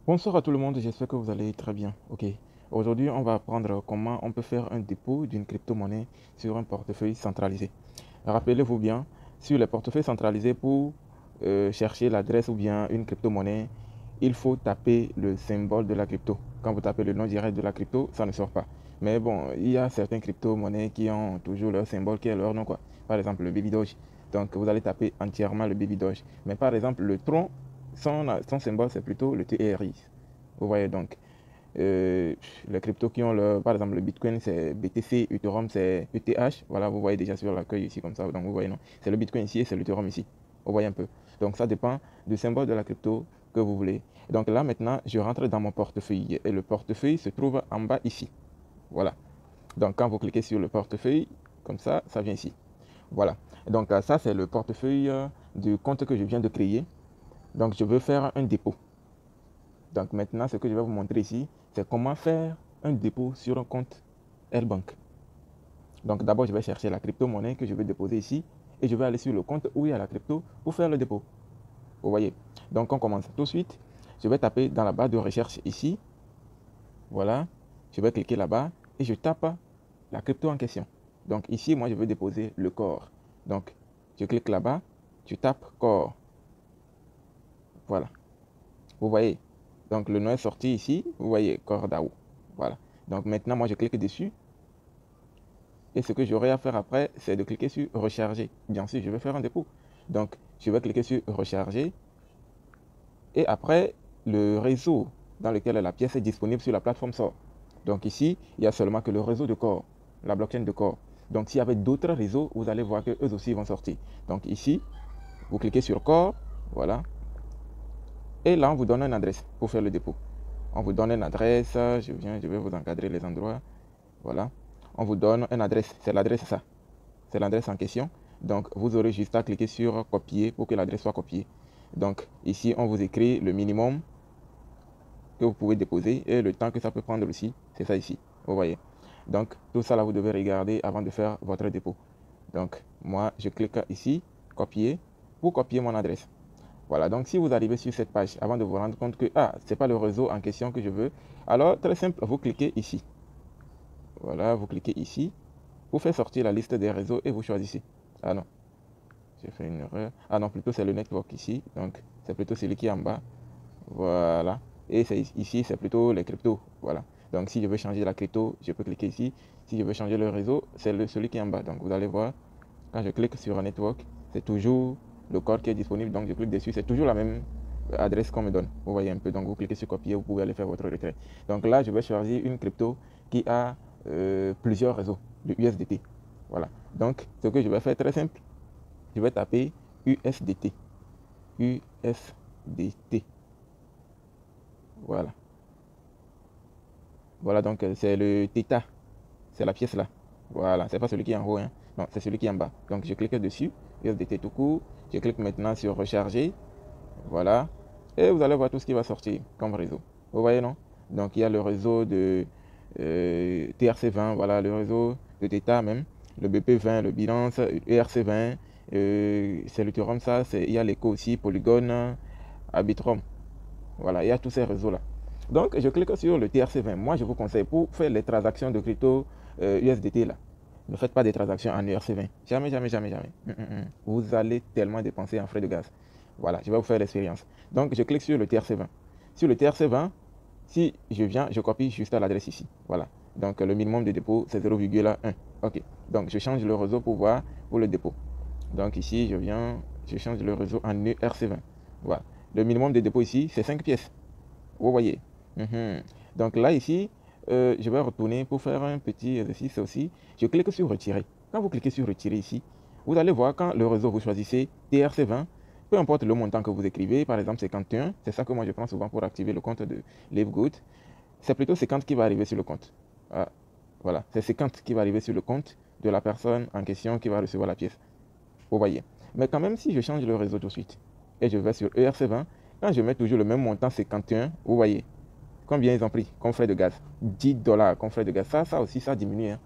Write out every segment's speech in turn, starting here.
Bonsoir à tout le monde, j'espère que vous allez très bien. Ok, aujourd'hui on va apprendre comment on peut faire un dépôt d'une crypto-monnaie sur un portefeuille centralisé. Rappelez-vous bien, sur les portefeuilles centralisés, pour chercher l'adresse ou bien une crypto-monnaie, il faut taper le symbole de la crypto. Quand vous tapez le nom direct de la crypto, ça ne sort pas. Mais bon, il y a certaines crypto-monnaies qui ont toujours leur symbole qui est leur nom, quoi. Par exemple, le Baby Doge. Donc vous allez taper entièrement le Baby Doge. Mais par exemple, le Tron, son symbole c'est plutôt le TRI. Vous voyez donc, euh, les cryptos qui ont par exemple le Bitcoin c'est BTC, Ethereum c'est ETH. Voilà, vous voyez déjà sur l'accueil ici comme ça. Donc vous voyez, non, c'est le Bitcoin ici et c'est l'Ethereum ici. Vous voyez un peu. Donc ça dépend du symbole de la crypto que vous voulez. Donc là maintenant, je rentre dans mon portefeuille et le portefeuille se trouve en bas ici. Voilà. Donc quand vous cliquez sur le portefeuille, comme ça vient ici. Voilà. Donc ça c'est le portefeuille du compte que je viens de créer. Donc je veux faire un dépôt. Donc maintenant, ce que je vais vous montrer ici, c'est comment faire un dépôt sur un compte Airbank. Donc d'abord, je vais chercher la crypto-monnaie que je vais déposer ici et je vais aller sur le compte où il y a la crypto pour faire le dépôt. Vous voyez. Donc on commence tout de suite. Je vais taper dans la barre de recherche ici. Voilà. Je vais cliquer là-bas et je tape la crypto en question. Donc ici, moi, je veux déposer le corps. Donc je clique là-bas, je tape corps. Voilà. Vous voyez. Donc le nom est sorti ici. Vous voyez, corps DAO. Voilà. Donc maintenant, moi, je clique dessus. Et ce que j'aurai à faire après, c'est de cliquer sur recharger. Bien sûr, je vais faire un dépôt. Donc, je vais cliquer sur recharger. Et après, le réseau dans lequel la pièce est disponible sur la plateforme sort. Donc ici, il n'y a seulement que le réseau de corps, la blockchain de corps. Donc s'il y avait d'autres réseaux, vous allez voir qu'eux aussi vont sortir. Donc ici, vous cliquez sur corps, voilà. Et là, on vous donne une adresse pour faire le dépôt. On vous donne une adresse, je vais vous encadrer les endroits. Voilà. On vous donne une adresse, c'est l'adresse ça. C'est l'adresse en question. Donc, vous aurez juste à cliquer sur copier pour que l'adresse soit copiée. Donc, ici, on vous écrit le minimum que vous pouvez déposer et le temps que ça peut prendre aussi. C'est ça ici. Vous voyez. Donc, tout ça là, vous devez regarder avant de faire votre dépôt. Donc, moi, je clique ici, copier, pour copier mon adresse. Voilà, donc si vous arrivez sur cette page avant de vous rendre compte que ce n'est pas le réseau en question que je veux, alors très simple, vous cliquez ici. Voilà, vous cliquez ici. Vous faites sortir la liste des réseaux et vous choisissez. Ah non, j'ai fait une erreur. Ah non, plutôt c'est le network ici. Donc c'est plutôt celui qui est en bas. Voilà. Et ici, c'est plutôt les cryptos. Voilà. Donc si je veux changer la crypto, je peux cliquer ici. Si je veux changer le réseau, c'est celui qui est en bas. Donc vous allez voir, quand je clique sur un network, c'est toujours le code qui est disponible. Donc je clique dessus, c'est toujours la même adresse qu'on me donne. Vous voyez un peu. Donc vous cliquez sur copier, vous pouvez aller faire votre retrait. Donc là, je vais choisir une crypto qui a plusieurs réseaux de USDT. Voilà. Donc ce que je vais faire très simple, je vais taper USDT. USDT. Voilà. Voilà, donc c'est le Theta. C'est la pièce là. Voilà, c'est pas celui qui est en haut, hein. Non, c'est celui qui est en bas. Donc je clique dessus, USDT tout court. Je clique maintenant sur recharger. Voilà. Et vous allez voir tout ce qui va sortir comme réseau. Vous voyez, non? Donc il y a le réseau de TRC20, voilà, le réseau de Theta même, le BP20, le Binance, ERC20, c'est l'Ethereum, ça, il y a l'écho aussi, Polygon, Arbitrum. Voilà, il y a tous ces réseaux-là. Donc, je clique sur le TRC20. Moi, je vous conseille pour faire les transactions de crypto USDT là. Ne faites pas des transactions en ERC20. Jamais, jamais, jamais, jamais. Vous allez tellement dépenser en frais de gaz. Voilà, je vais vous faire l'expérience. Donc, je clique sur le TRC20. Sur le TRC20, si je viens, je copie juste à l'adresse ici. Voilà. Donc, le minimum de dépôt, c'est 0,1. OK. Donc, je change le réseau pour voir pour le dépôt. Donc, ici, je viens, je change le réseau en ERC20. Voilà. Le minimum de dépôt ici, c'est 5 pièces. Vous voyez. Mhm. Donc là, ici, je vais retourner pour faire un petit exercice aussi. Je clique sur retirer. Quand vous cliquez sur retirer ici, vous allez voir quand le réseau vous choisissez TRC20, peu importe le montant que vous écrivez, par exemple 51, c'est ça que moi je prends souvent pour activer le compte de LiveGood. C'est plutôt 50 qui va arriver sur le compte. Ah, voilà, c'est 50 qui va arriver sur le compte de la personne en question qui va recevoir la pièce. Vous voyez. Mais quand même, si je change le réseau tout de suite et je vais sur ERC20, quand je mets toujours le même montant 51, vous voyez, combien ils ont pris comme frais de gaz? 10 dollars comme frais de gaz. Ça aussi, ça diminue, hein.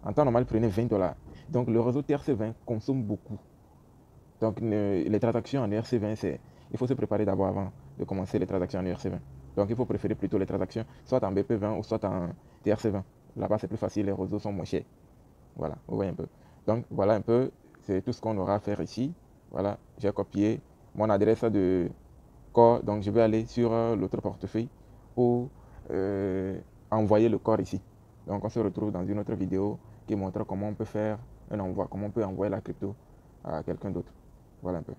En temps normal, prenez 20 dollars. Donc, le réseau TRC20 consomme beaucoup. Donc, les transactions en ERC20, il faut se préparer d'abord avant de commencer les transactions en ERC20. Donc, il faut préférer plutôt les transactions, soit en BP20 ou soit en TRC20. Là-bas, c'est plus facile, les réseaux sont moins chers. Voilà, vous voyez un peu. Donc, voilà un peu, c'est tout ce qu'on aura à faire ici. Voilà, j'ai copié mon adresse de corps. Donc, je vais aller sur l'autre portefeuille pour envoyer le corps ici. Donc, on se retrouve dans une autre vidéo qui montre comment on peut faire un envoi, comment on peut envoyer la crypto à quelqu'un d'autre. Voilà un peu.